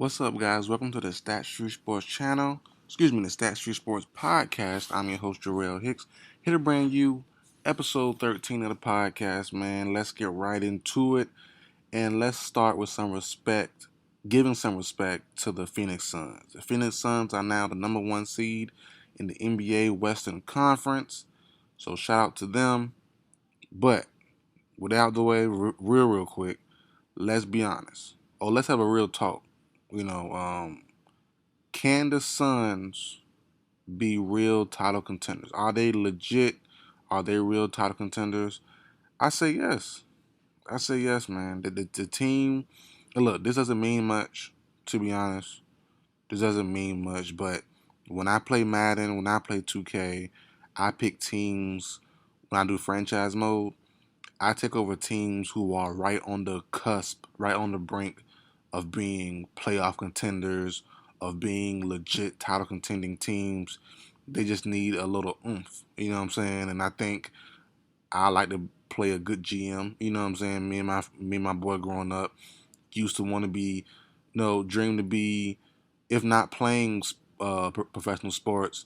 What's up, guys? Welcome to the Stat Street Sports channel. The Stat Street Sports podcast. I'm your host, Jarrell Hicks, here to bring you episode 13 of the podcast, man. Let's get right into it, and let's start with some respect, giving some respect to the Phoenix Suns. The Phoenix Suns are now the number one seed in the NBA Western Conference, so shout out to them. But, without the way, real quick, let's be honest. Let's have a real talk. You know, can the Suns be real title contenders? Are they legit? Are they real title contenders? I say yes. I say yes, man. The team, and look, this doesn't mean much, to be honest. This doesn't mean much, but when I play Madden, when I play 2K, I pick teams, when I do franchise mode, I take over teams who are right on the cusp, right on the brink of being playoff contenders, of being legit title contending teams. They just need a little oomph, you know what I'm saying? And I think I like to play a good GM, you know what I'm saying? Me and my boy growing up used to want to be, dream to be, if not playing professional sports,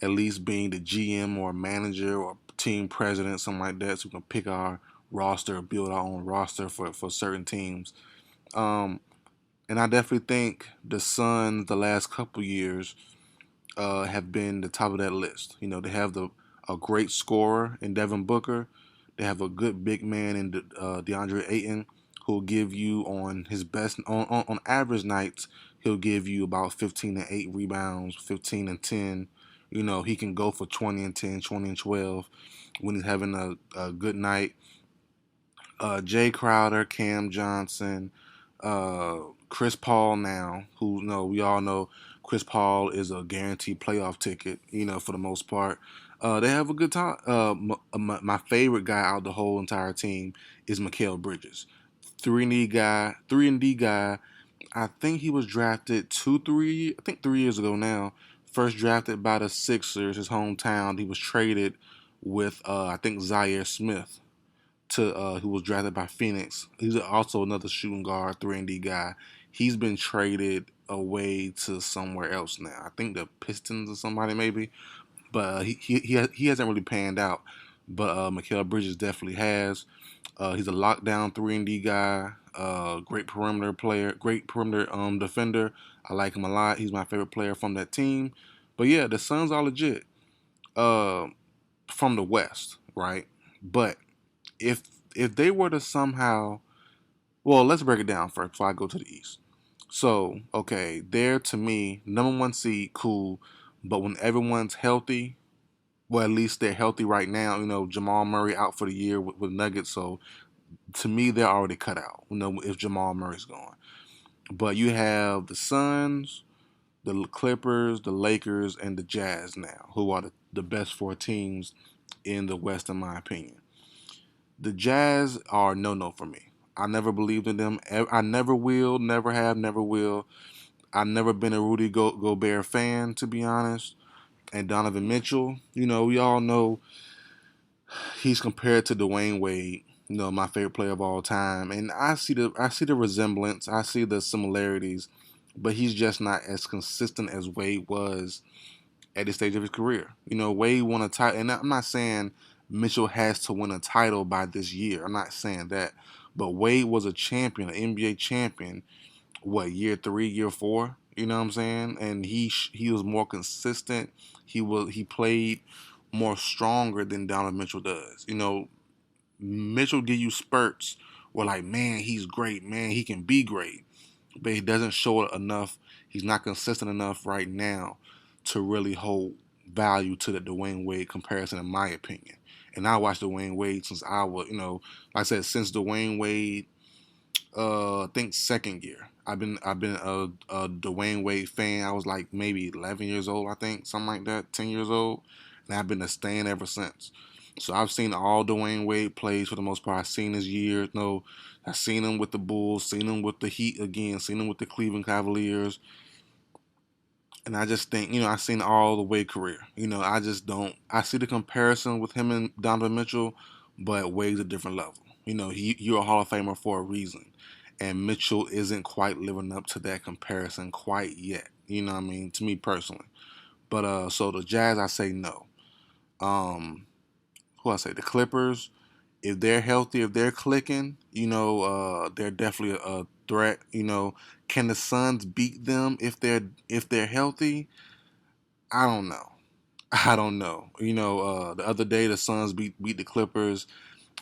at least being the GM or manager or team president, something like that, so we can pick our roster, build our own roster for certain teams. Um, and I definitely think the Suns, the last couple years, have been the top of that list. You know, they have a great scorer in Devin Booker. They have a good big man in DeAndre Ayton, who'll give you on his best on average nights. He'll give you about 15 and 8 rebounds, 15 and 10. You know, he can go for 20 and 10, 20 and 12 when he's having a good night. Jay Crowder, Cam Johnson, Chris Paul now, who we all know Chris Paul is a guaranteed playoff ticket, for the most part. They have a good time. My favorite guy out of the whole entire team is Mikal Bridges. 3 and D guy. I think he was drafted 3 years ago now. First drafted by the Sixers, his hometown. He was traded with, I think, Zaire Smith to who was drafted by Phoenix. He's also another shooting guard, 3 and D guy. He's been traded away to somewhere else now. I think the Pistons or somebody maybe, but he hasn't really panned out. But Mikal Bridges definitely has. He's a lockdown 3 and D guy. Great perimeter player, great perimeter defender. I like him a lot. He's my favorite player from that team. But yeah, the Suns are legit. Uh, from the West, right? But if if they were to somehow, well, let's break it down first before I go to the East. So, okay, they're to me number one seed, cool, but when everyone's healthy, well, at least they're healthy right now. Jamal Murray out for the year with Nuggets, so to me they're already cut out. If Jamal Murray's gone, but you have the Suns, the Clippers, the Lakers, and the Jazz now, who are the best four teams in the West, in my opinion. The Jazz are no for me. I never believed in them. I never will, never have, never will. I've never been a Rudy Gobert fan, to be honest. And Donovan Mitchell, we all know he's compared to Dwayne Wade, my favorite player of all time. And I see the resemblance, I see the similarities, but he's just not as consistent as Wade was at this stage of his career. Wade won a title, and I'm not saying Mitchell has to win a title by this year. I'm not saying that, but Wade was a champion, an NBA champion. What, year 3, year 4? You know what I'm saying? And he was more consistent. He played more stronger than Donovan Mitchell does. Mitchell give you spurts where like, man, he's great, man, he can be great, but he doesn't show it enough. He's not consistent enough right now to really hold value to the Dwayne Wade comparison, in my opinion. And I watched Dwayne Wade since I was, like I said, since Dwayne Wade, I think second year. I've been a Dwayne Wade fan. I was like maybe 11 years old, I think, something like that, 10 years old, and I've been a stan ever since. So I've seen all Dwayne Wade plays for the most part. I've seen his years. No, I've seen him with the Bulls, seen him with the Heat again, seen him with the Cleveland Cavaliers, and I just think, I've seen all the Wade career. I just don't. I see the comparison with him and Donovan Mitchell, but Wade's a different level. You're a Hall of Famer for a reason. and Mitchell isn't quite living up to that comparison quite yet. You know what I mean? To me personally. But so the Jazz, I say no. Um, who I say the Clippers, if they're healthy, if they're clicking, they're definitely a threat. Can the Suns beat them if they're healthy? I don't know. I don't know. The other day the Suns beat the Clippers,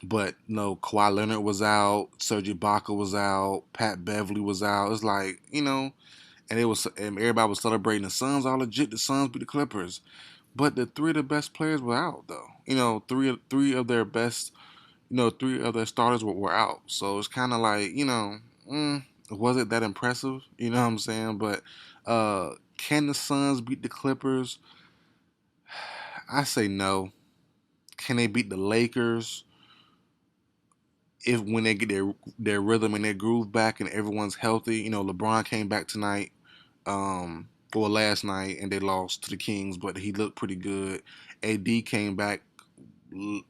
but Kawhi Leonard was out, Serge Ibaka was out, Pat Beverly was out. It's like and everybody was celebrating the Suns. All legit, the Suns beat the Clippers, but the three of the best players were out though. Three of their best, three of their starters were out. So it's kind of like was it that impressive? You know what I'm saying? But can the Suns beat the Clippers? I say no. Can they beat the Lakers if when they get their rhythm and their groove back and everyone's healthy? LeBron came back tonight, or last night, and they lost to the Kings, but he looked pretty good. AD came back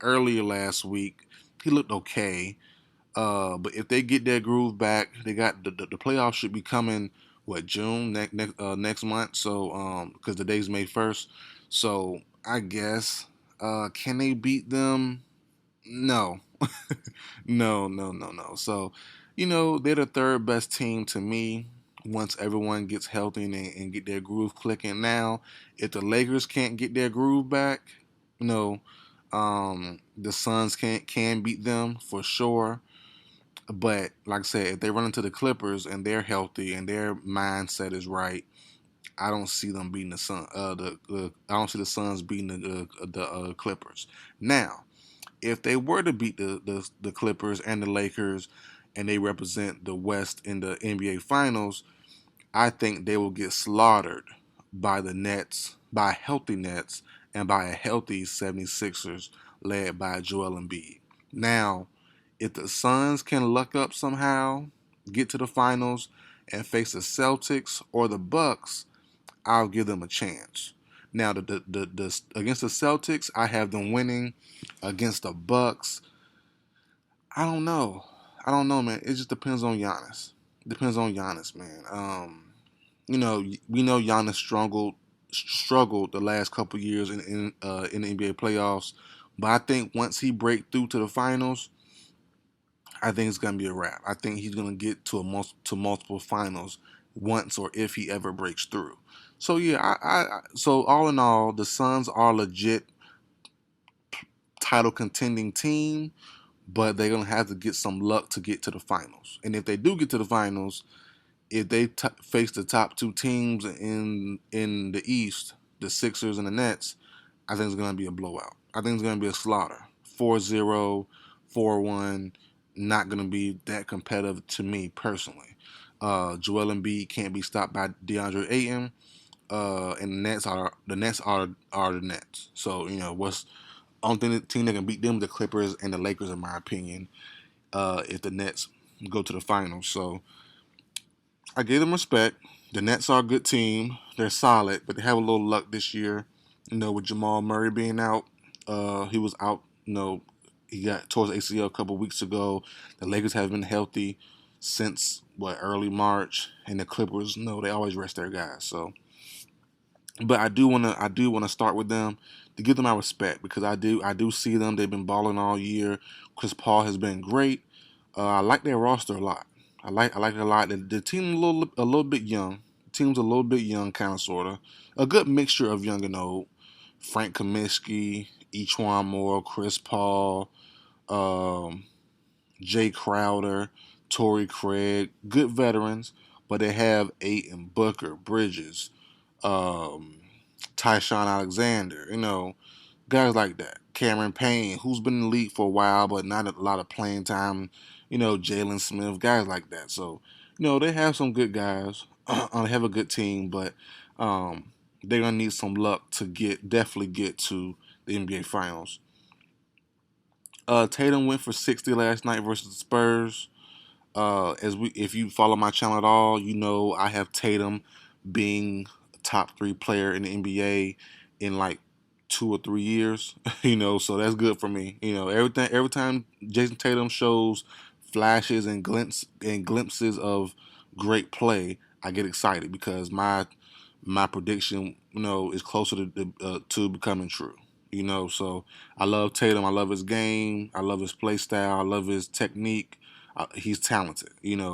earlier last week. He looked okay. But if they get their groove back, they got the playoffs should be coming. What, June next month? So because the day's May 1st, so I guess can they beat them? No, no. So they're the third best team to me once everyone gets healthy and get their groove clicking. Now, if the Lakers can't get their groove back, you know, the Suns can beat them for sure. But like I said, if they run into the Clippers and they're healthy and their mindset is right, I don't see them beating the Sun. I don't see the Suns beating the Clippers. Now, if they were to beat the Clippers and the Lakers, and they represent the West in the NBA Finals, I think they will get slaughtered by the Nets, by healthy Nets, and by a healthy 76ers led by Joel Embiid. Now, if the Suns can luck up somehow, get to the finals, and face the Celtics or the Bucks, I'll give them a chance. Now, the against the Celtics, I have them winning. Against the Bucks, I don't know. I don't know, man. It just depends on Giannis. Depends on Giannis, man. We know Giannis struggled the last couple years in the NBA playoffs, but I think once he break through to the finals, I think it's gonna be a wrap. I think he's gonna get to multiple finals once or if he ever breaks through. So yeah, so all in all, the Suns are legit title contending team, but they're gonna have to get some luck to get to the finals. And if they do get to the finals, if they face the top two teams in the East, the Sixers and the Nets, I think it's going to be a blowout. I think it's going to be a slaughter. 4-0, 4-1, not going to be that competitive to me personally. Joel Embiid can't be stopped by DeAndre Ayton, and the Nets are the Nets. So what's only team that can beat them, the Clippers and the Lakers, in my opinion. If the Nets go to the finals, so I gave them respect. The Nets are a good team. They're solid, but they have a little luck this year. With Jamal Murray being out, he was out. He got towards ACL a couple weeks ago. The Lakers have been healthy since early March, and the Clippers, they always rest their guys. So, but I do wanna start with them to give them my respect because I do see them. They've been balling all year. Chris Paul has been great. I like their roster a lot. I like it a lot. The team a little bit young. The team's a little bit young, kind of sorta. A good mixture of young and old. Frank Kaminsky, Echuan Moore, Chris Paul, um, Jay Crowder, Torrey Craig. Good veterans, but they have Aiton, Booker, Bridges, um, Tyshawn Alexander. Guys like that. Cameron Payne, who's been in the league for a while, but not a lot of playing time. Jalen Smith, guys like that. So, they have some good guys. They have a good team, but um, they're gonna need some luck to definitely get to the NBA Finals. Tatum went for 60 last night versus the Spurs. If you follow my channel at all, I have Tatum being a top three player in the NBA in like 2 or 3 years. So that's good for me. Every time Jayson Tatum shows flashes and glimpses of great play, I get excited because my prediction, is closer to becoming true. So I love Tatum. I love his game. I love his play style. I love his technique. He's talented.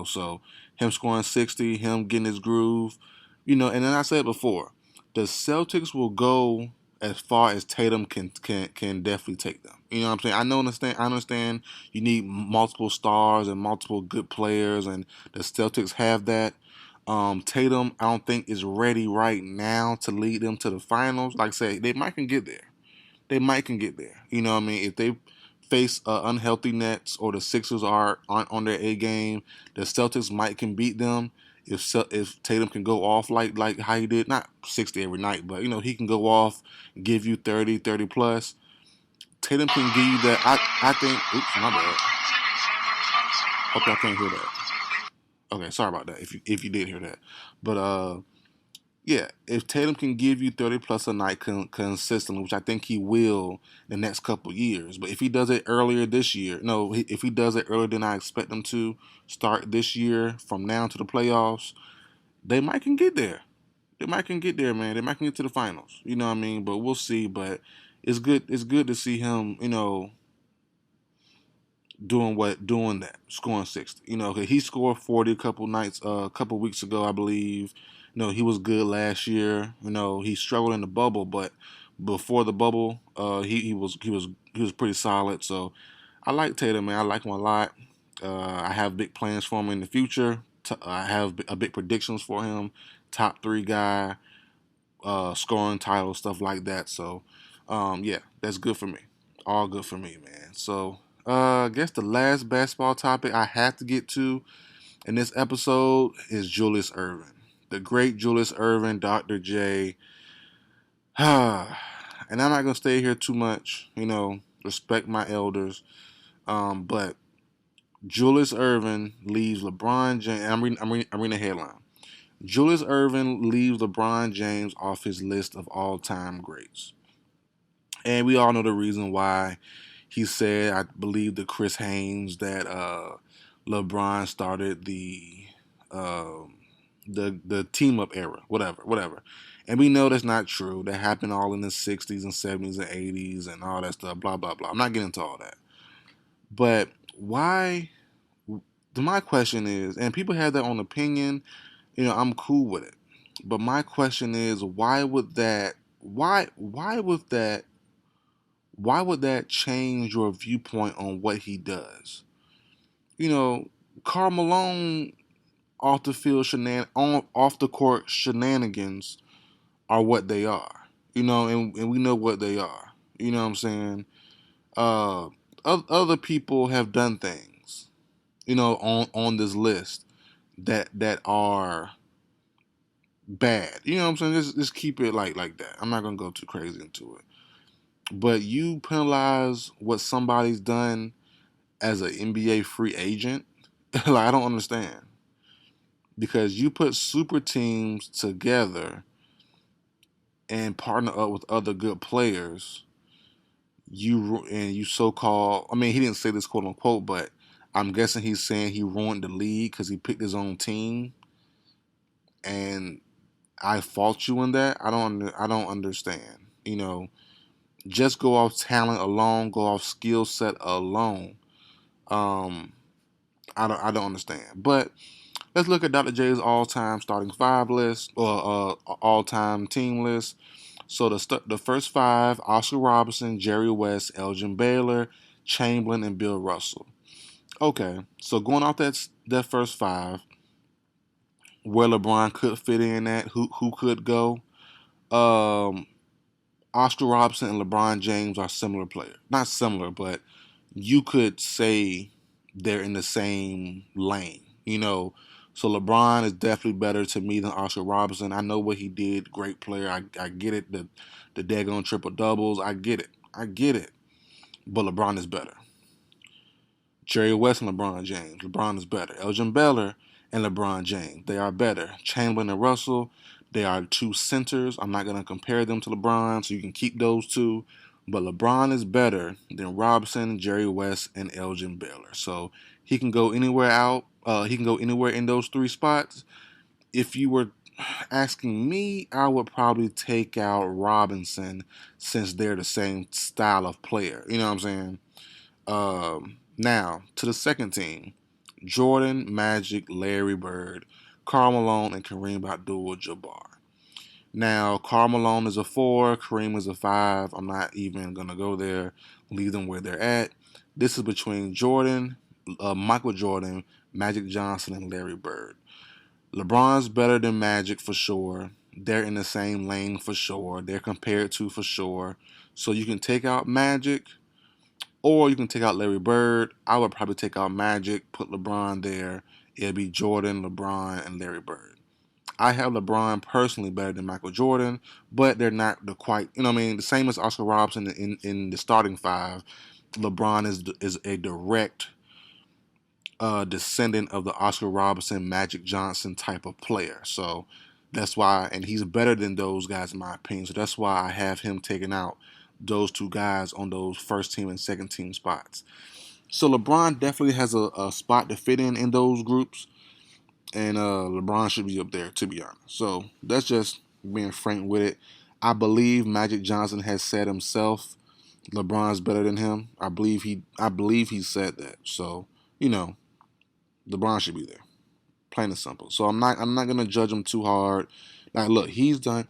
So him scoring 60, him getting his groove, and then I said before, the Celtics will go as far as Tatum can definitely take them. You know what I'm saying? I understand you need multiple stars and multiple good players, and the Celtics have that. Tatum, I don't think is ready right now to lead them to the finals. Like I say, they might can get there. They might can get there. You know what I mean? If they face unhealthy Nets or the Sixers aren't on their A game, the Celtics might can beat them. If Tatum can go off like how he did, not 60 every night, but he can go off, give you 30 plus. Tatum can give you that. I think. Oops, my bad. Hope y'all can't hear that. Okay, sorry about that. If you did hear that, but yeah, if Tatum can give you 30 plus a night consistently, which I think he will the next couple years, but if he does it earlier this year, no, if he does it earlier than I expect him to start this year from now to the playoffs, they might can get there. They might can get there, man. They might can get to the finals. You know what I mean? But we'll see. But it's good. It's good to see him. Doing that, scoring 60. 'Cause he scored 40 a couple weeks ago, I believe. He was good last year. He struggled in the bubble, but before the bubble, he was pretty solid. So I like Tatum, man. I like him a lot. I have big plans for him in the future. I have a big predictions for him. Top three guy, scoring title, stuff like that. So, yeah, that's good for me. All good for me, man. So, I guess the last basketball topic I have to get to in this episode is Julius Erving. The great Julius Erving, Dr. J. And I'm not going to stay here too much, respect my elders. But Julius Erving leaves LeBron James. I'm reading the headline. Julius Erving leaves LeBron James off his list of all-time greats. And we all know the reason why. He said, I believe, to Chris Haynes that LeBron started uh, the team up era, whatever. And we know that's not true. That happened all in the 60s and 70s and 80s and all that stuff, blah, blah, blah. I'm not getting into all that. But why? My question is, and people have their own opinion, I'm cool with it. But my question is, why would that change your viewpoint on what he does? Karl Malone off the court shenanigans are what they are. And we know what they are. You know what I'm saying? Uh, Other people have done things, on this list that are bad. You know what I'm saying? Just keep it like that. I'm not gonna go too crazy into it. But you penalize what somebody's done as an NBA free agent. Like, I don't understand. Because you put super teams together and partner up with other good players, you so-called, I mean, he didn't say this quote unquote, but I'm guessing he's saying he ruined the league because he picked his own team, and I fault you in that. I don't understand. Just go off talent alone, go off skill set alone. Um, I don't understand. But let's look at Dr. J's all-time starting five list or all-time team list. So the first five: Oscar Robertson, Jerry West, Elgin Baylor, Chamberlain, and Bill Russell. Okay, so going off that first five, where LeBron could fit in at, who could go? Um, Oscar Robertson and LeBron James are similar players. Not similar, but you could say they're in the same lane. So LeBron is definitely better to me than Oscar Robertson. I know what he did. Great player. I get it. The daggone triple doubles. I get it. But LeBron is better. Jerry West and LeBron James. LeBron is better. Elgin Baylor and LeBron James. They are better. Chamberlain and Russell. They are two centers. I'm not going to compare them to LeBron, so you can keep those two. But LeBron is better than Robinson, Jerry West, and Elgin Baylor. So He can go anywhere out. He can go anywhere in those three spots. If you were asking me, I would probably take out Robinson since they're the same style of player. You know what I'm saying? Now, to the second team: Jordan, Magic, Larry Bird, Karl Malone, and Kareem Abdul-Jabbar. Now, Karl Malone is a 4, Kareem is a 5. I'm not even going to go there. Leave them where they're at. This is between Jordan, Michael Jordan, Magic Johnson, and Larry Bird. LeBron's better than Magic for sure. They're in the same lane for sure. They're compared to for sure. So you can take out Magic or you can take out Larry Bird. I would probably take out Magic, put LeBron there. It'd be Jordan, LeBron, and Larry Bird. I have LeBron personally better than Michael Jordan, but they're not the quite, you know what I mean? The same as Oscar Robertson in the starting five. LeBron is a direct descendant of the Oscar Robertson, Magic Johnson type of player. So that's why, and he's better than those guys in my opinion. So that's why I have him taking out those two guys on those first team and second team spots. So LeBron definitely has a spot to fit in those groups, and LeBron should be up there to be honest. So that's just being frank with it. I believe Magic Johnson has said himself LeBron's better than him. I believe he said that. So you know LeBron should be there, plain and simple. So I'm not gonna judge him too hard. Like, look, he's a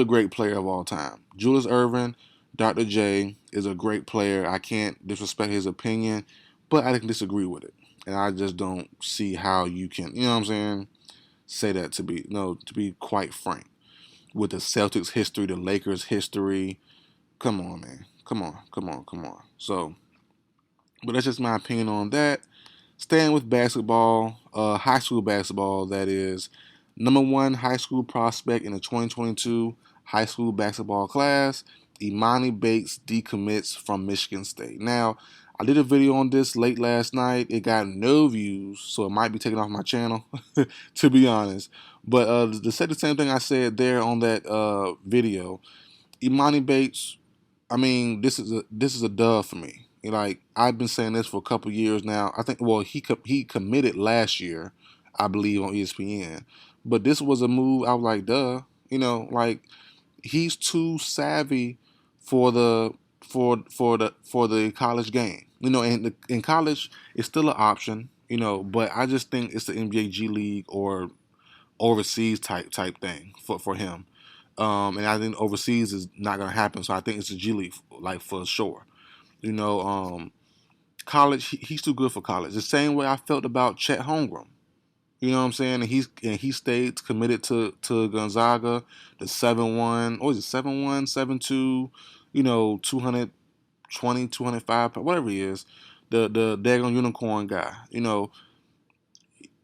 great player of all time. Julius Erving, Dr. J is a great player. I can't disrespect his opinion, but I can disagree with it, and I just don't see how you can, you know what I'm saying, say that to be no to be quite frank with the Celtics history, the Lakers history. Come on, man. Come on. So, but that's just my opinion on that. Staying with basketball, high school basketball, that is, number one high school prospect in the 2022 high school basketball class, Emoni Bates decommits from Michigan State. Now, I did a video on this late last night. It got no views, so it might be taken off my channel, to be honest. But to say the same thing I said there on that video, Imani Bates, I mean, this is a dub for me. Like, I've been saying this for a couple years now. I think, well, he committed last year, I believe, on ESPN. But this was a move. I was like, duh. Like, he's too savvy for the college game. And in college, it's still an option. But I just think it's the NBA G League or overseas type thing for him. And I think overseas is not gonna happen. So I think it's a G League, like, for sure. You know, college, he's too good for college. The same way I felt about Chet Holmgren. You know what I'm saying? And he stayed committed to Gonzaga, the 7-1, or is it 7-1, 7-2, 220, 205, whatever he is, the daggone unicorn guy.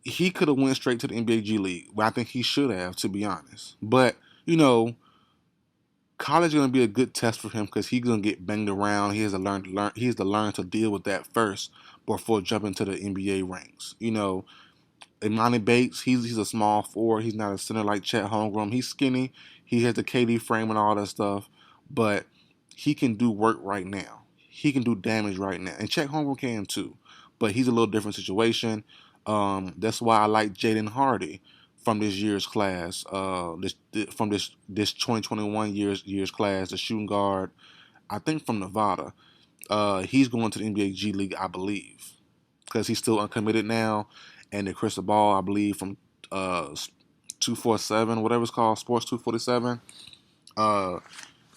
He could have went straight to the NBA G League. But I think he should have, to be honest. But college is going to be a good test for him because he's going to get banged around. He has to learn. He has to learn to deal with that first before jumping to the NBA ranks. Imani Bates, he's a small forward. He's not a center like Chet Holmgren. He's skinny. He has the KD frame and all that stuff, but he can do work right now. He can do damage right now, and Chet Holmgren can too. But he's a little different situation. That's why I like Jaden Hardy from this year's class. From this 2021 year's class, the shooting guard. I think from Nevada. He's going to the NBA G League, I believe, because he's still uncommitted now. And the Crystal Ball, I believe, from 247, whatever it's called, Sports 247.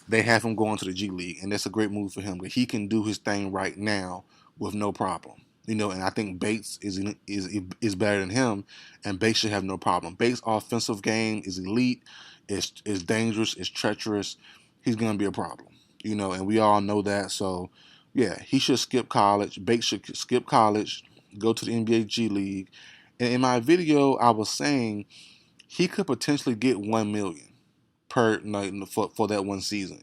They have him going to the G League, and that's a great move for him. But he can do his thing right now with no problem. And I think Bates is better than him, and Bates should have no problem. Bates' offensive game is elite, is dangerous, is treacherous. He's gonna be a problem, and we all know that. So, yeah, he should skip college. Bates should skip college, go to the NBA G League. And in my video, I was saying he could potentially get $1 million per night for that one season.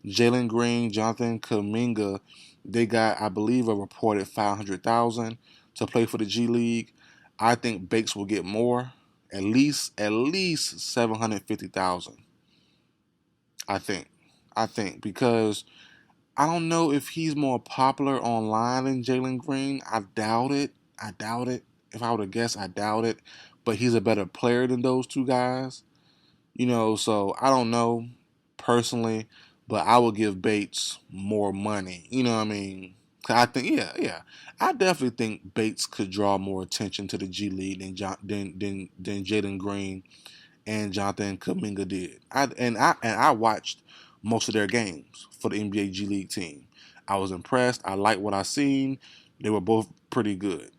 Jalen Green, Jonathan Kuminga, they got, I believe, a reported $500,000 to play for the G League. I think Bates will get more, at least $750,000. I think because I don't know if he's more popular online than Jalen Green. I doubt it. I doubt it. If I were to guess, I doubt it. But he's a better player than those two guys. So I don't know personally, but I would give Bates more money. You know what I mean? 'Cause I think, yeah, I definitely think Bates could draw more attention to the G League than Jalen Green and Jonathan Kuminga did. I watched most of their games for the NBA G League team. I was impressed. I liked what I seen. They were both pretty good.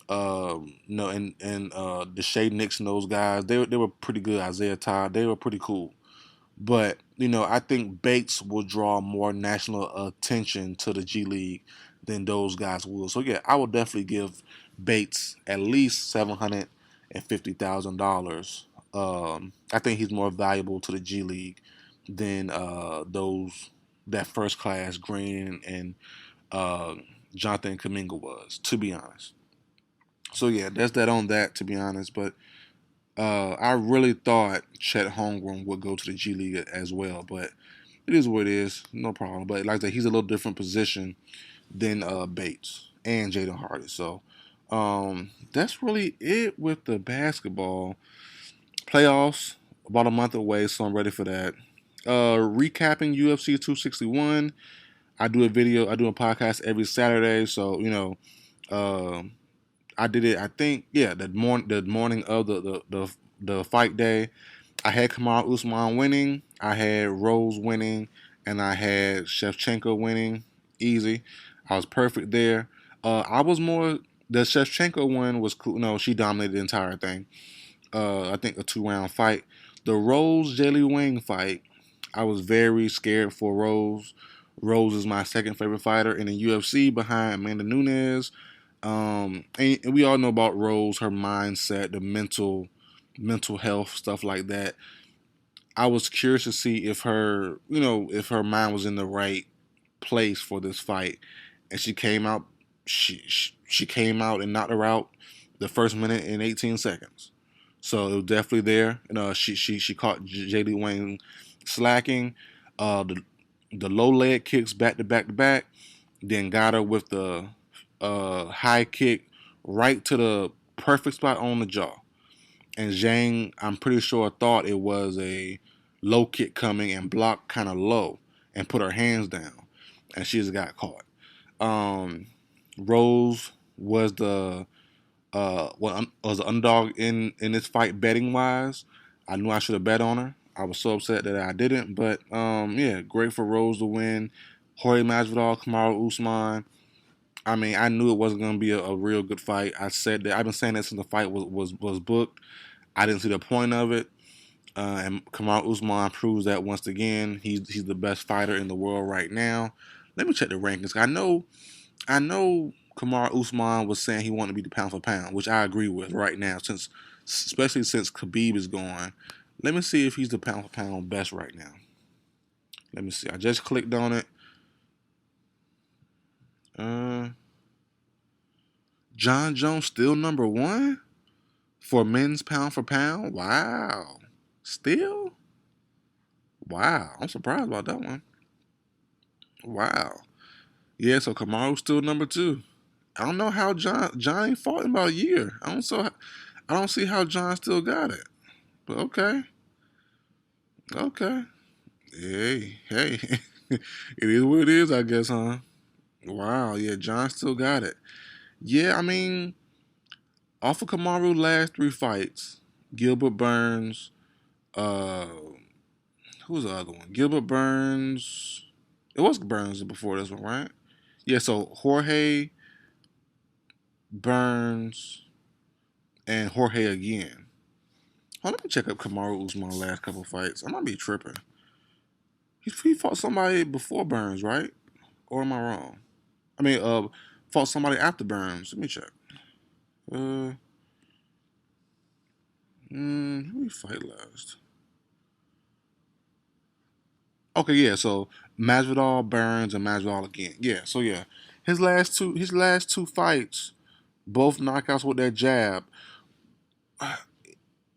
No, and the Shea Nix and those guys, they were pretty good. Isaiah Todd, they were pretty cool. But I think Bates will draw more national attention to the G League than those guys will. So yeah, I will definitely give Bates at least $750,000. I think he's more valuable to the G League than those that first class Green and uh, Jonathan Kaminga was, to be honest. So yeah, that's that on that, to be honest. But I really thought Chet Holmgren would go to the G League as well, but it is what it is. No problem. But like I said, he's a little different position than Bates and Jaden Hardy. So that's really it with the basketball playoffs. About a month away, so I'm ready for that. Recapping UFC 261. I do a podcast every Saturday. So uh, I did it. I think the morning of the fight day. I had Kamaru Usman winning. I had Rose winning, and I had Shevchenko winning. Easy. I was perfect there. I was more the Shevchenko one was cool. No, she dominated the entire thing. I think a 2-round fight. The Rose Jelly Wing fight. I was very scared for Rose. Rose is my second favorite fighter in the UFC behind Amanda Nunes. And we all know about Rose, her mindset, the mental health stuff like that. I was curious to see if her mind was in the right place for this fight, and she came out. She came out and knocked her out the first minute in 18 seconds. So it was definitely there. She caught JD Wayne slacking. The low leg kicks back to back to back. Then got her with the high kick right to the perfect spot on the jaw. And Zhang, I'm pretty sure, thought it was a low kick coming and blocked kind of low and put her hands down. And she just got caught. Um, Rose was was the underdog in this fight betting wise. I knew I should have bet on her. I was so upset that I didn't. But yeah, great for Rose to win. Jorge Masvidal, Kamaru Usman. I mean, I knew it wasn't going to be a real good fight. I said that. I've been saying that since the fight was booked. I didn't see the point of it. And Kamaru Usman proves that once again. He's the best fighter in the world right now. Let me check the rankings. I know Kamaru Usman was saying he wanted to be the pound for pound, which I agree with right now, especially since Khabib is gone. Let me see if he's the pound for pound best right now. Let me see. I just clicked on it. Uh, John Jones still number one for men's pound for pound. Wow, still. Wow, I'm surprised about that one. Wow. Yeah, so Kamaru's still number two. I don't know how John ain't fought in about a year. I don't see how John still got it. But okay, okay. Hey, it is what it is, I guess, huh? Wow, yeah, John still got it. Yeah, I mean, off of Kamaru last three fights, Gilbert Burns, uh, who was the other one? Gilbert Burns. It was Burns before this one, right? Yeah, so Jorge Burns and Jorge again. Oh, let me check up Kamaru Usman's last couple fights. I might be tripping. He fought somebody before Burns, right? Or am I wrong? I mean, fought somebody after Burns. Let me check. Uh, who he fight last? Okay, yeah. So Masvidal, Burns, and Masvidal again. Yeah. So yeah, his last two fights, both knockouts with that jab.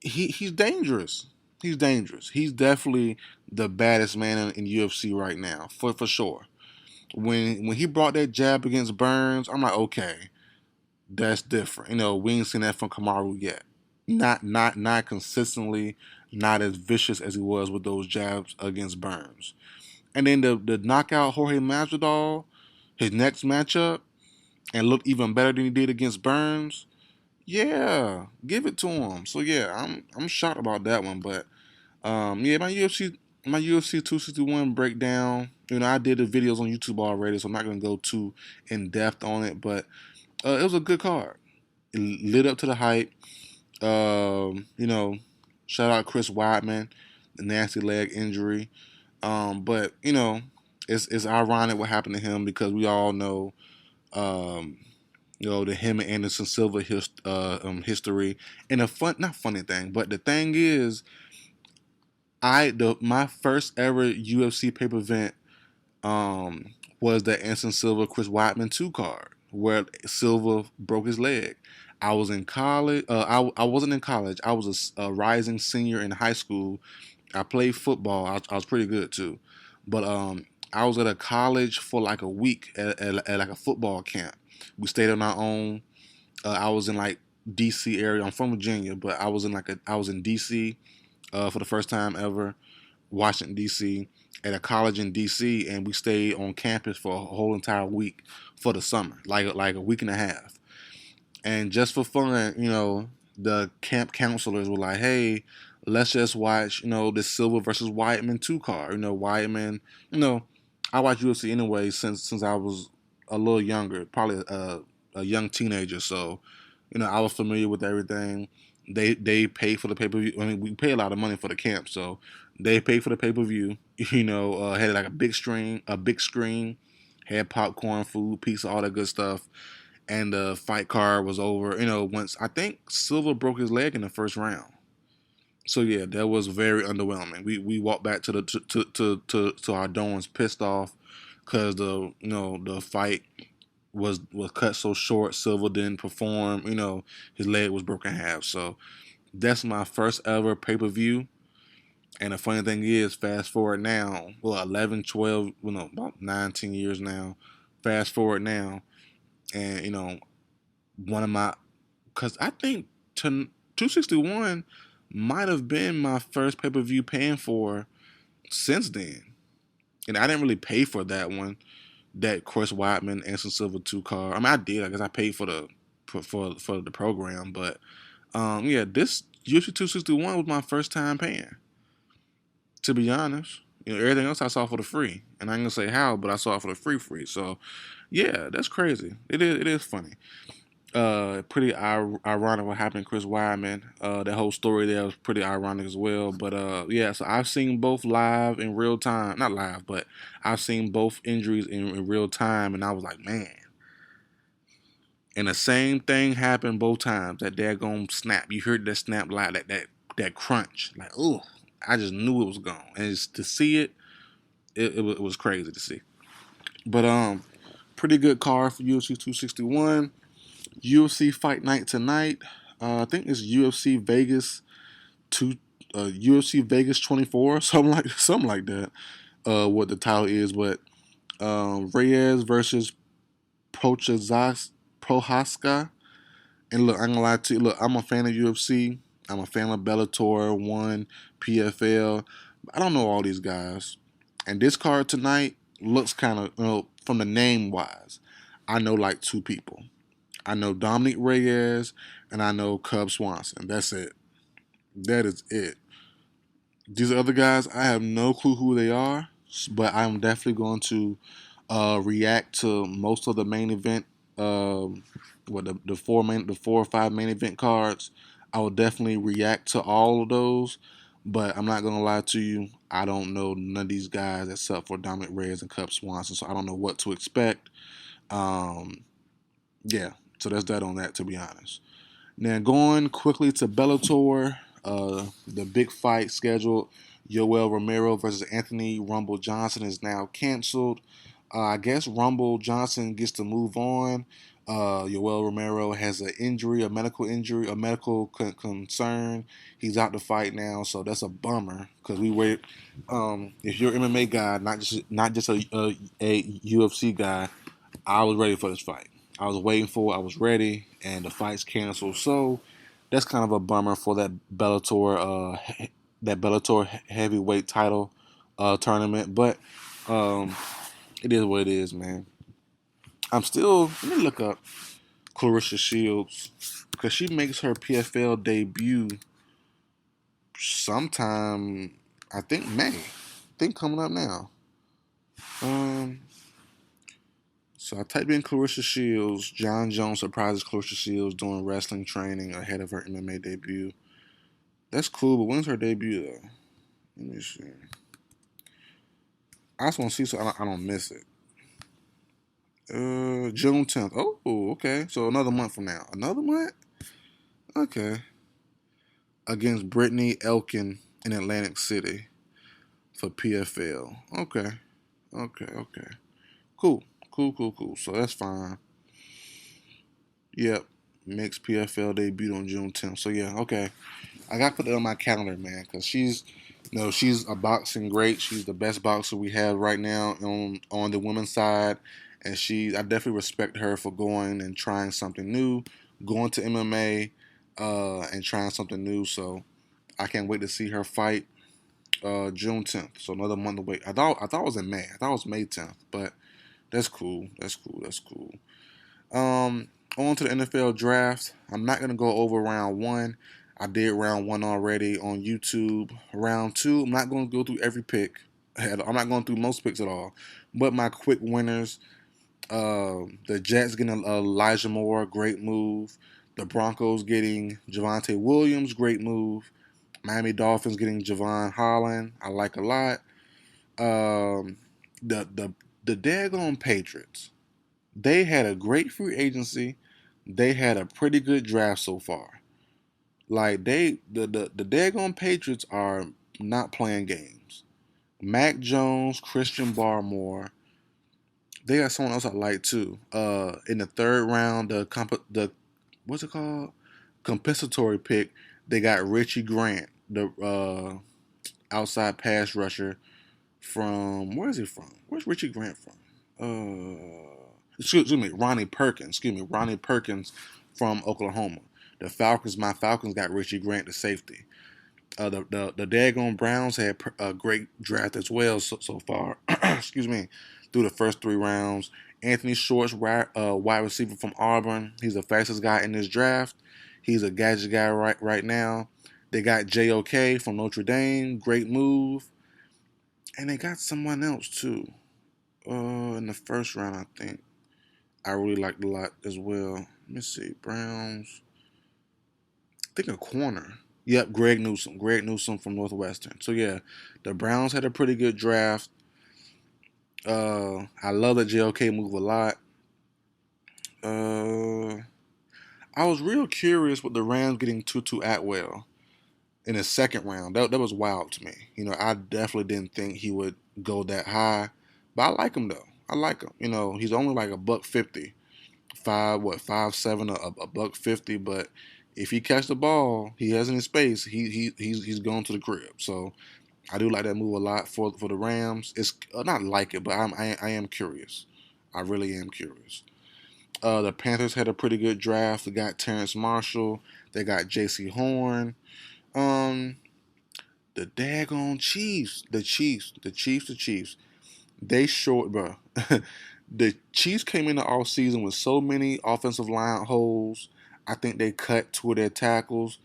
He's dangerous. He's dangerous. He's definitely the baddest man in UFC right now, for sure. When he brought that jab against Burns, I'm like, okay, That's different. We ain't seen that from Kamaru yet. Not consistently, not as vicious as he was with those jabs against Burns. And then the knockout Jorge Masvidal, his next matchup, and looked even better than he did against Burns. Yeah, give it to him. So yeah, I'm shocked about that one. But yeah, my UFC 261 breakdown. I did the videos on YouTube already, so I'm not gonna go too in depth on it. But it was a good card. It lit up to the hype. Shout out Chris Weidman, the nasty leg injury. But it's ironic what happened to him because we all know, um, the him and Anderson Silva history. And a not funny thing, but the thing is, my first ever UFC pay per event was the Anderson Silva Chris Weidman 2 card where Silva broke his leg. I was in college. I wasn't in college. I was a rising senior in high school. I played football. I was pretty good too, but I was at a college for like a week at like a football camp. We stayed on our own. I was in like DC area. I'm from Virginia, but I was in DC for the first time ever, Washington D.C. at a college in D.C. and we stayed on campus for a whole entire week for the summer, like a week and a half. And just for fun, the camp counselors were like, "Hey, let's just watch, this Silva versus Whiteman 2 card. Whiteman, I watch UFC anyway since I was a little younger, probably a young teenager. So, I was familiar with everything. They paid for the pay per view. I mean, we pay a lot of money for the camp, so they paid for the pay per view. Had like a big screen, had popcorn, food, pizza, all that good stuff. And the fight card was over. Once I think Silva broke his leg in the first round. So yeah, that was very underwhelming. We walked back to the to our dorms pissed off because the fight was cut so short. Silva didn't perform. His leg was broken in half. So that's my first ever pay per view. And the funny thing is, fast forward now, well, 11, 12, about 19 years now. Fast forward now, and one of my, because I think 261 might have been my first pay per view paying for since then. And I didn't really pay for that one, that Chris Weidman Anderson Silva 2 card. I mean, I did. I guess I paid for for the program, but yeah, this UFC 261 was my first time paying. To be honest, everything else I saw for the free, and I ain't gonna say how, but I saw it for the free. So yeah, that's crazy. It is funny. Pretty ironic what happened to Chris Weidman. The whole story there was pretty ironic as well. But yeah, so I've seen both live in real time. Not live, but I've seen both injuries in real time, and I was like, man. And the same thing happened both times. That daggone snap. You heard that snap like that crunch. Like, oh, I just knew it was gone. And to see it was crazy to see. But pretty good card for UFC 261. UFC Fight Night tonight. I think it's UFC Vegas 24, something like that. What the title is, but Reyes versus Prohaska. And look, I'm gonna lie to you. Look, I'm a fan of UFC. I'm a fan of Bellator, One, PFL. I don't know all these guys. And this card tonight looks kind of, from the name wise, I know like two people. I know Dominic Reyes and I know Cub Swanson. That's it. That is it. These other guys, I have no clue who they are, but I'm definitely going to react to most of the main event. The 4 or 5 main event cards. I will definitely react to all of those, but I'm not gonna lie to you. I don't know none of these guys except for Dominic Reyes and Cub Swanson, so I don't know what to expect. Um, yeah, so that's that on that. To be honest. Now going quickly to Bellator, the big fight scheduled. Yoel Romero versus Anthony Rumble Johnson is now canceled. I guess Rumble Johnson gets to move on. Yoel Romero has an injury, a medical injury, a medical concern. He's out to fight now, so that's a bummer because we wait. If you're an MMA guy, not just a UFC guy, I was ready for this fight. I was waiting for it. I was ready. and the fight's canceled. So that's kind of a bummer for that Bellator heavyweight title tournament. But um, it is what it is, man. I'm still. Let me look up Clarissa Shields because she makes her PFL debut sometime. I think May. I think coming up now. Um, so I typed in Clarissa Shields. John Jones surprises Clarissa Shields doing wrestling training ahead of her MMA debut. That's cool, but when's her debut though? Let me see. I just want to see so I don't miss it. June 10th. Oh, okay. So another month from now. Another month? Okay. Against Brittany Elkin in Atlantic City for PFL. Okay. Okay. Cool. So that's fine. Yep. Makes PFL debut on June 10th. So yeah, okay. I got to put that on my calendar, man, because she's a boxing great. She's the best boxer we have right now on the women's side, and I definitely respect her for going and trying something new, going to MMA, and trying something new. So I can't wait to see her fight June 10th. So another month away. I thought it was in May. I thought it was May 10th, but that's cool. That's cool. On to the NFL draft. I'm not gonna go over round one. I did round one already on YouTube. Round two, I'm not gonna go through every pick. I'm not going through most picks at all. But my quick winners: the Jets getting Elijah Moore, great move. The Broncos getting Javonte Williams, great move. Miami Dolphins getting Javon Holland, I like a lot. Um, the daggone Patriots. They had a great free agency. They had a pretty good draft so far. Like the daggone Patriots are not playing games. Mac Jones, Christian Barmore. They got someone else I like too. In the third round, the what's it called? Compensatory pick. They got Richie Grant, the outside pass rusher from where is he from? Where's Richie Grant from? Excuse me, Ronnie Perkins. Excuse me, Ronnie Perkins from Oklahoma. My Falcons got Richie Grant, the safety. The daggone Browns had a great draft as well so far. Excuse me, through the first three rounds. Anthony Shorts, wide receiver from Auburn. He's the fastest guy in this draft. He's a gadget guy right now. They got JOK from Notre Dame. Great move. And they got someone else too. In the first round, I think. I really liked a lot as well. Let me see. Browns. I think a corner. Yep, Greg Newsome. Greg Newsome from Northwestern. So yeah, the Browns had a pretty good draft. I love the JOK move a lot. Uh, I was real curious with the Rams getting Tutu Atwell in the second round. That was wild to me. I definitely didn't think he would go that high, but I like him though. I like him. He's only like a buck 50, 5'7", a buck 50. But if he catch the ball, he has any space. He's going to the crib. So I do like that move a lot for the Rams. It's not like it, but I am curious. I really am curious. The Panthers had a pretty good draft. They got Terrence Marshall. They got J.C. Horn. Um, the daggone Chiefs. The Chiefs. They short, bro. The Chiefs came in the offseason with so many offensive line holes. I think they cut two of their tackles,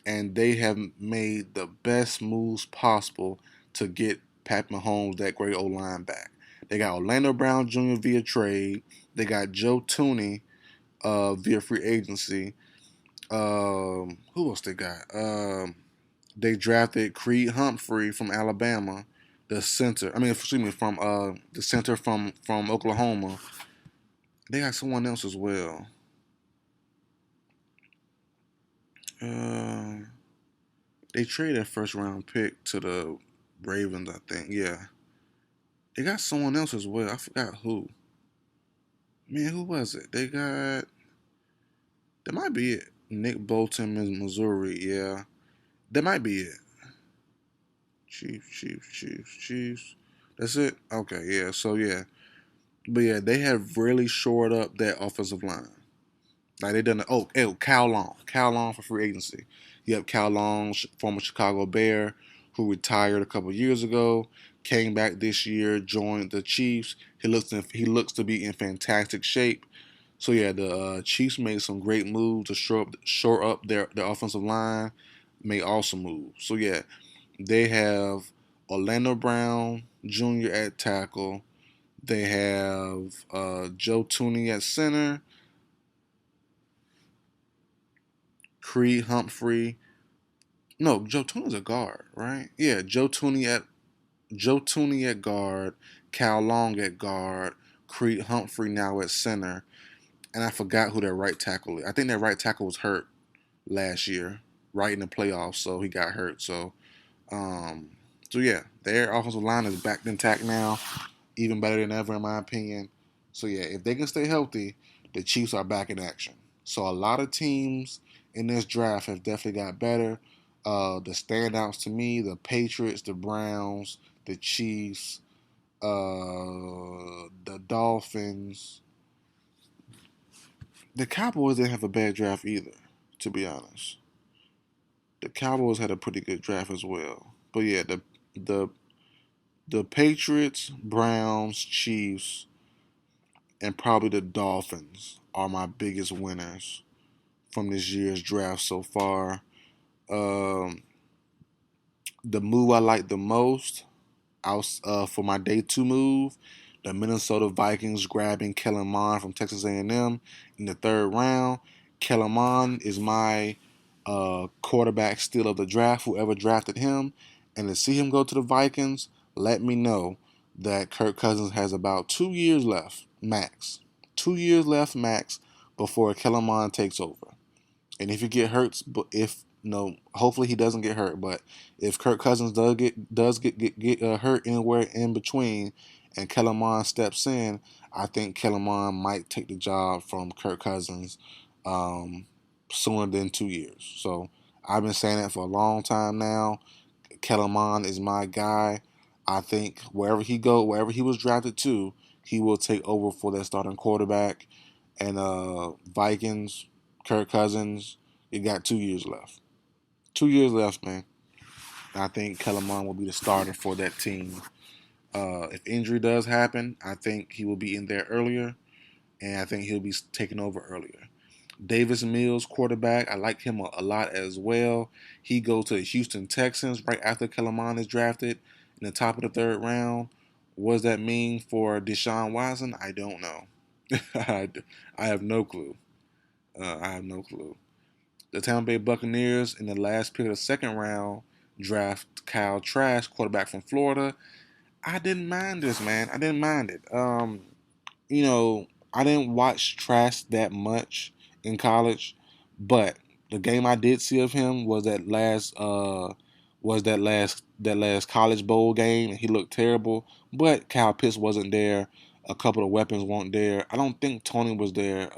and they have made the best moves possible to get Pat Mahomes, that great O-line, back. They got Orlando Brown Jr. via trade. They got Joe Tooney via free agency. Who else they got? They drafted Creed Humphrey from Alabama, the center. I mean, excuse me, from the center from Oklahoma. They got someone else as well. Uh, they traded a first round pick to the Ravens, I think. Yeah, they got someone else as well. I forgot who. Man, who was it? That might be it. Nick Bolton in Missouri. Yeah, that might be it. Chiefs. That's it. Okay, yeah. So yeah, but yeah, they have really shored up that offensive line. Like they done. Cal Long. Cal Long for free agency. Yep, Cal Long, former Chicago Bear, who retired a couple years ago, came back this year, joined the Chiefs. He looks to be in fantastic shape. So yeah, the Chiefs made some great moves to shore up their offensive line. Made awesome moves. So yeah, they have Orlando Brown Jr. at tackle. They have Joe Tooney at center, Creed Humphrey. No, Joe Tooney's a guard, right? Yeah, Joe Tooney at guard, Cal Long at guard, Creed Humphrey now at center, and I forgot who their right tackle is. I think their right tackle was hurt last year, right in the playoffs, so he got hurt. Um, so yeah, their offensive line is back intact now, even better than ever in my opinion. So yeah, if they can stay healthy, the Chiefs are back in action. So a lot of teams in this draft have definitely got better. The standouts to me, the Patriots, the Browns, the Chiefs, the Dolphins. The Cowboys didn't have a bad draft either, to be honest. The Cowboys had a pretty good draft as well. But yeah, the the Patriots, Browns, Chiefs, and probably the Dolphins are my biggest winners from this year's draft so far. Um, the move I like the most for my day two move, the Minnesota Vikings grabbing Kellen Mond from Texas A&M in the third round. Kellen Mond is my quarterback steal of the draft, whoever drafted him. And to see him go to the Vikings, let me know that Kirk Cousins has about 2 years left, max. 2 years left, max, before Kellen Mond takes over. And if he get hurt, but if no, hopefully he doesn't get hurt. But if Kirk Cousins does get hurt anywhere in between, and Kellen Mond steps in, I think Kellen Mond might take the job from Kirk Cousins um, sooner than 2 years. So I've been saying that for a long time now. Kellen Mond is my guy. I think wherever he was drafted to, he will take over for that starting quarterback. And Vikings, Kirk Cousins, you got 2 years left. 2 years left, man. I think Kellen Mond will be the starter for that team. If injury does happen, I think he will be in there earlier, and I think he'll be taking over earlier. Davis Mills, quarterback, I like him a lot as well. He goes to the Houston Texans right after Kellen Mond is drafted in the top of the third round. What does that mean for Deshaun Watson? I don't know. I have no clue. I have no clue. The Tampa Bay Buccaneers in the last pick of the second round draft Kyle Trask, quarterback from Florida. I didn't mind this, man. I didn't mind it. You know, I didn't watch Trask that much in college, but the game I did see of him was that last college bowl game, and he looked terrible. But Kyle Pitts wasn't there. A couple of weapons weren't there. I don't think Tony was there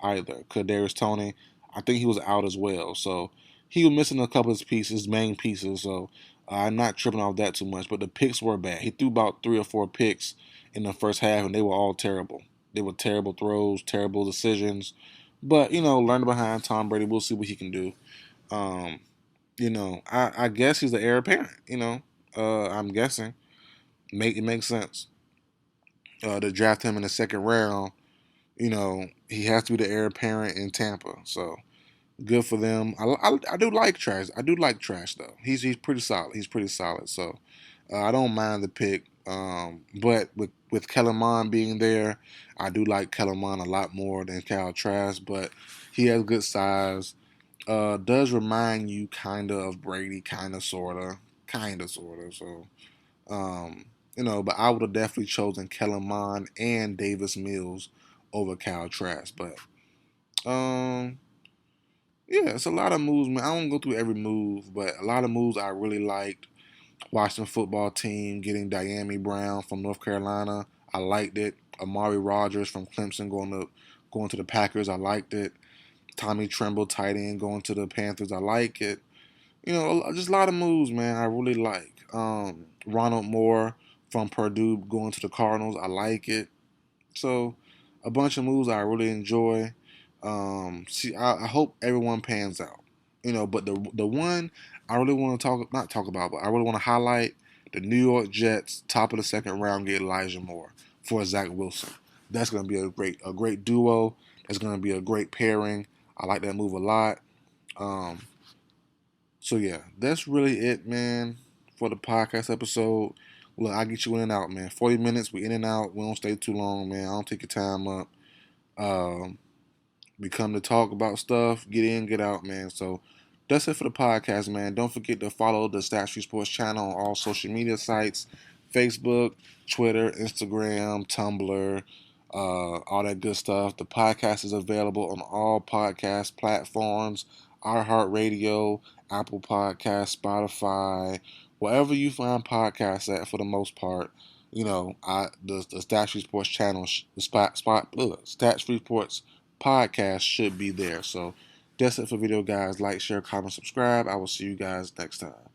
either. Kadarius Tony, I think he was out as well. So he was missing a couple of his pieces, main pieces. So I'm not tripping off that too much. But the picks were bad. He threw about 3 or 4 picks in the first half, and they were all terrible. They were terrible throws, terrible decisions. But learning behind Tom Brady, we'll see what he can do. Um, I guess he's the heir apparent. I'm guessing. It makes sense to draft him in the second round. He has to be the heir apparent in Tampa. So good for them. I do like Trash. I do like Trash though. He's pretty solid. He's pretty solid. So I don't mind the pick. But with Kellen Mond being there, I do like Kellen Mond a lot more than Kyle Trask. But he has good size. Does remind you kind of Brady, kind of sorta. So but I would have definitely chosen Kellen Mond and Davis Mills over Kyle Trask. But um, yeah, it's a lot of moves, man. I won't go through every move, but a lot of moves I really liked. Washington football team getting Diami Brown from North Carolina. I liked it. Amari Rogers from Clemson going to the Packers. I liked it. Tommy Tremble, tight end, going to the Panthers. I like it. Just a lot of moves, man. I really like. Ronald Moore from Purdue going to the Cardinals. I like it. So, a bunch of moves I really enjoy. I hope everyone pans out. But the one I really want to not talk about, but I really want to highlight the New York Jets, top of the second round, get Elijah Moore for Zach Wilson. That's going to be a great duo. That's going to be a great pairing. I like that move a lot. Um, so yeah, that's really it, man, for the podcast episode. Look, I get you in and out, man. 40 minutes, we in and out. We don't stay too long, man. I don't take your time up. Um, we come to talk about stuff, get in, get out, man. So that's it for the podcast, man. Don't forget to follow the Stat Street Sports channel on all social media sites: Facebook, Twitter, Instagram, Tumblr, all that good stuff. The podcast is available on all podcast platforms: iHeartRadio, Apple Podcasts, Spotify, wherever you find podcasts at. For the most part, the Stat Street Sports channel, Stat Street Sports podcast should be there. So that's it for video, guys. Like, share, comment, subscribe. I will see you guys next time.